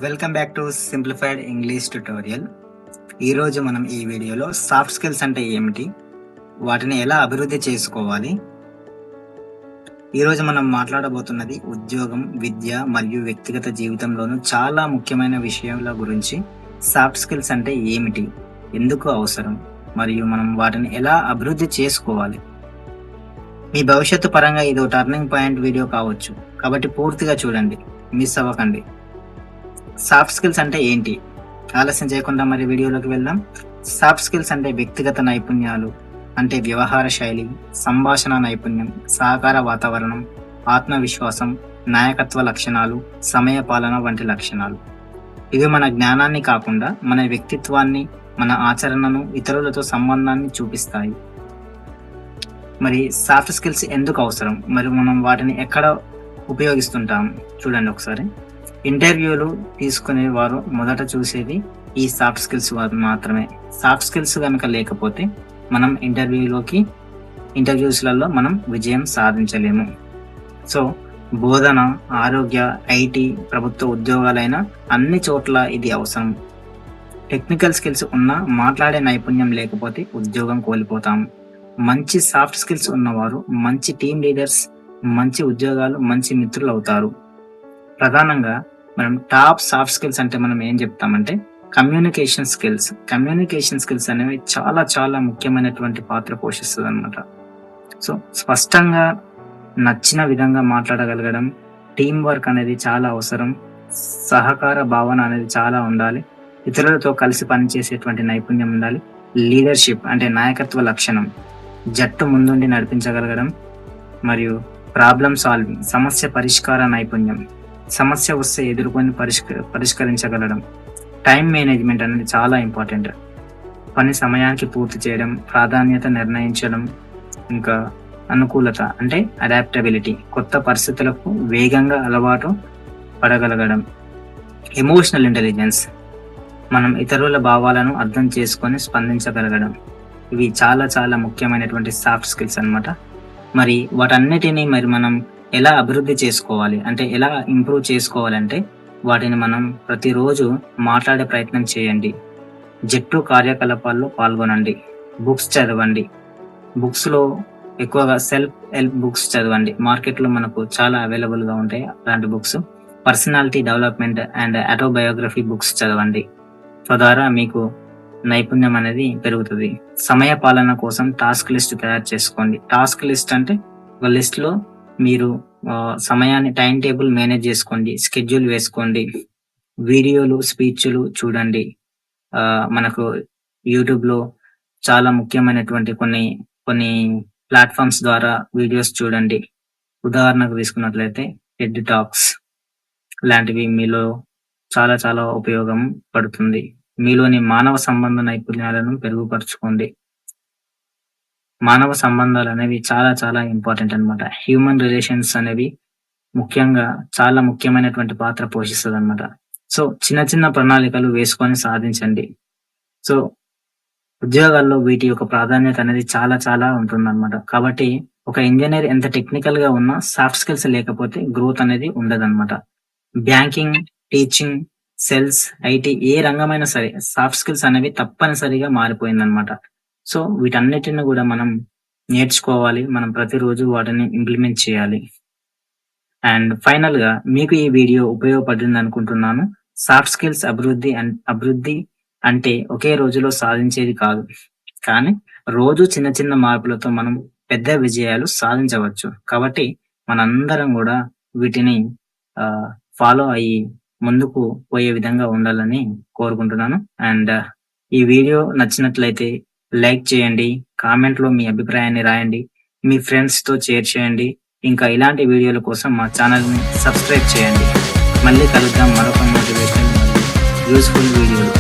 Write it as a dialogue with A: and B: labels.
A: Welcome back to simplified English tutorial. ఈరోజు మనం ఈ వీడియోలో సాఫ్ట్ స్కిల్స్ అంటే ఏమిటి, వాటిని ఎలా అభివృద్ధి చేసుకోవాలి. ఈరోజు మనం మాట్లాడబోతున్నది ఉద్యోగం, విద్య మరియు వ్యక్తిగత జీవితంలోనూ చాలా ముఖ్యమైన విషయాల గురించి. సాఫ్ట్ స్కిల్స్ అంటే ఏమిటి, ఎందుకు అవసరం, మరియు మనం వాటిని ఎలా అభివృద్ధి చేసుకోవాలి. మీ భవిష్యత్తు పరంగా ఇదో టర్నింగ్ పాయింట్ వీడియో కావచ్చు, కాబట్టి పూర్తిగా చూడండి, మిస్ అవ్వకండి. సాఫ్ట్ స్కిల్స్ అంటే ఏంటి? ఆలస్యం చేయకుండా మరి వీడియోలోకి వెళ్దాం. సాఫ్ట్ స్కిల్స్ అంటే వ్యక్తిగత నైపుణ్యాలు, అంటే వ్యవహార శైలి, సంభాషణ నైపుణ్యం, సహకార వాతావరణం, ఆత్మవిశ్వాసం, నాయకత్వ లక్షణాలు, సమయ పాలన వంటి లక్షణాలు. ఇవి మన జ్ఞానాన్ని కాకుండా మన వ్యక్తిత్వాన్ని, మన ఆచరణను, ఇతరులతో సంబంధాన్ని చూపిస్తాయి. మరి సాఫ్ట్ స్కిల్స్ ఎందుకు అవసరం, మరి మనం వాటిని ఎక్కడ ఉపయోగిస్తుంటాం చూడండి ఒకసారి. ఇంటర్వ్యూలు తీసుకునే వారు మొదట చూసేది ఈ సాఫ్ట్ స్కిల్స్ మాత్రమే. సాఫ్ట్ స్కిల్స్ కనుక లేకపోతే మనం ఇంటర్వ్యూస్లలో మనం విజయం సాధించలేము. సో బోధన, ఆరోగ్య, ఐటీ, ప్రభుత్వ ఉద్యోగాలైన అన్ని చోట్ల ఇది అవసరం. టెక్నికల్ స్కిల్స్ ఉన్నా మాట్లాడే నైపుణ్యం లేకపోతే ఉద్యోగం కోల్పోతాం. మంచి సాఫ్ట్ స్కిల్స్ ఉన్నవారు మంచి టీమ్ లీడర్స్, మంచి ఉద్యోగాలు, మంచి మిత్రులు అవుతారు. ప్రధానంగా మనం టాప్ సాఫ్ట్ స్కిల్స్ అంటే మనం ఏం చెప్తామంటే కమ్యూనికేషన్ స్కిల్స్ అనేవి చాలా చాలా ముఖ్యమైనటువంటి పాత్ర పోషిస్తుంది అనమాట. సో స్పష్టంగా నచ్చిన విధంగా మాట్లాడగలగడం, టీం వర్క్ అనేది చాలా అవసరం, సహకార భావన అనేది చాలా ఉండాలి, ఇతరులతో కలిసి పనిచేసేటువంటి నైపుణ్యం ఉండాలి, లీడర్షిప్ అంటే నాయకత్వ లక్షణం, జట్టు ముందుండి నడిపించగలగడం, మరియు ప్రాబ్లమ్ సాల్వింగ్ సమస్య పరిష్కార నైపుణ్యం, సమస్య వస్తే ఎదుర్కొని పరిష్కరించగలడం, టైం మేనేజ్మెంట్ అనేది చాలా ఇంపార్టెంట్, పని సమయానికి పూర్తి చేయడం, ప్రాధాన్యత నిర్ణయించడం, ఇంకా అనుకూలత అంటే అడాప్టబిలిటీ, కొత్త పరిస్థితులకు వేగంగా అలవాటు పడగలగడం, ఎమోషనల్ ఇంటెలిజెన్స్ మనం ఇతరుల భావాలను అర్థం చేసుకొని స్పందించగలగడం. ఇవి చాలా చాలా ముఖ్యమైనటువంటి సాఫ్ట్ స్కిల్స్ అన్నమాట. మరి వాటన్నిటినీ మనం ఎలా అభివృద్ధి చేసుకోవాలి అంటే ఎలా ఇంప్రూవ్ చేసుకోవాలంటే వాటిని మనం ప్రతిరోజు మాట్లాడే ప్రయత్నం చేయండి, జట్టు కార్యకలాపాల్లో పాల్గొనండి, బుక్స్ చదవండి, బుక్స్లో ఎక్కువగా సెల్ఫ్ హెల్ప్ బుక్స్ చదవండి. మార్కెట్లో మనకు చాలా అవైలబుల్గా ఉంటాయి అలాంటి books. Personality development and autobiography books చదవండి. తద్వారా మీకు నైపుణ్యం అనేది పెరుగుతుంది. సమయ పాలన కోసం టాస్క్ లిస్ట్ తయారు చేసుకోండి. టాస్క్ లిస్ట్ అంటే ఒక లిస్ట్లో మీరు సమయాన్ని టైం టేబుల్ మేనేజ్ చేసుకోండి, స్కెడ్యూల్ వేసుకోండి, వీడియోలు, స్పీచ్లు చూడండి. మనకు యూట్యూబ్లో చాలా ముఖ్యమైనటువంటి కొన్ని ప్లాట్ఫామ్స్ ద్వారా వీడియోస్ చూడండి. ఉదాహరణకు తీసుకున్నట్లయితే టెడ్ టాక్స్ లాంటివి మీలో చాలా చాలా ఉపయోగం పడుతుంది. మీలోని మానవ సంబంధ నైపుణ్యాలను పెరుగుపరచుకోండి. మానవ సంబంధాలు అనేవి చాలా చాలా ఇంపార్టెంట్ అన్నమాట. హ్యూమన్ రిలేషన్స్ అనేవి ముఖ్యంగా చాలా ముఖ్యమైనటువంటి పాత్ర పోషిస్తుంది అనమాట. సో చిన్న చిన్న ప్రణాళికలు వేసుకొని సాధించండి. సో ఉద్యోగాల్లో వీటి యొక్క ప్రాధాన్యత అనేది చాలా చాలా ఉంటుందన్నమాట. కాబట్టి ఒక ఇంజనీర్ ఎంత టెక్నికల్ గా ఉన్నా సాఫ్ట్ స్కిల్స్ లేకపోతే గ్రోత్ అనేది ఉండదన్నమాట. బ్యాంకింగ్, టీచింగ్, సేల్స్, ఐటీ ఏ రంగమైనా సరే సాఫ్ట్ స్కిల్స్ అనేవి తప్పనిసరిగా మారిపోయిందన్నమాట. సో వీటన్నిటిని కూడా మనం నేర్చుకోవాలి, మనం ప్రతిరోజు వాటిని ఇంప్లిమెంట్ చేయాలి. అండ్ ఫైనల్ గా మీకు ఈ వీడియో ఉపయోగపడింది అనుకుంటున్నాను. సాఫ్ట్ స్కిల్స్ అభివృద్ధి అంటే ఒకే రోజులో సాధించేది కాదు, కానీ రోజు చిన్న చిన్న మార్పులతో మనం పెద్ద విజయాలు సాధించవచ్చు. కాబట్టి మనందరం కూడా వీటిని ఫాలో అయ్యి ముందుకు పోయే విధంగా ఉండాలని కోరుకుంటున్నాను. అండ్ ఈ వీడియో నచ్చినట్లయితే లైక్ చేయండి, కామెంట్లో మీ అభిప్రాయాన్ని రాయండి, మీ ఫ్రెండ్స్తో షేర్ చేయండి. ఇంకా ఇలాంటి వీడియోల కోసం మా ఛానల్ని సబ్స్క్రైబ్ చేయండి. మళ్ళీ కలుద్దాం మరొక మోటివేషన్ యూస్ఫుల్ వీడియోలో.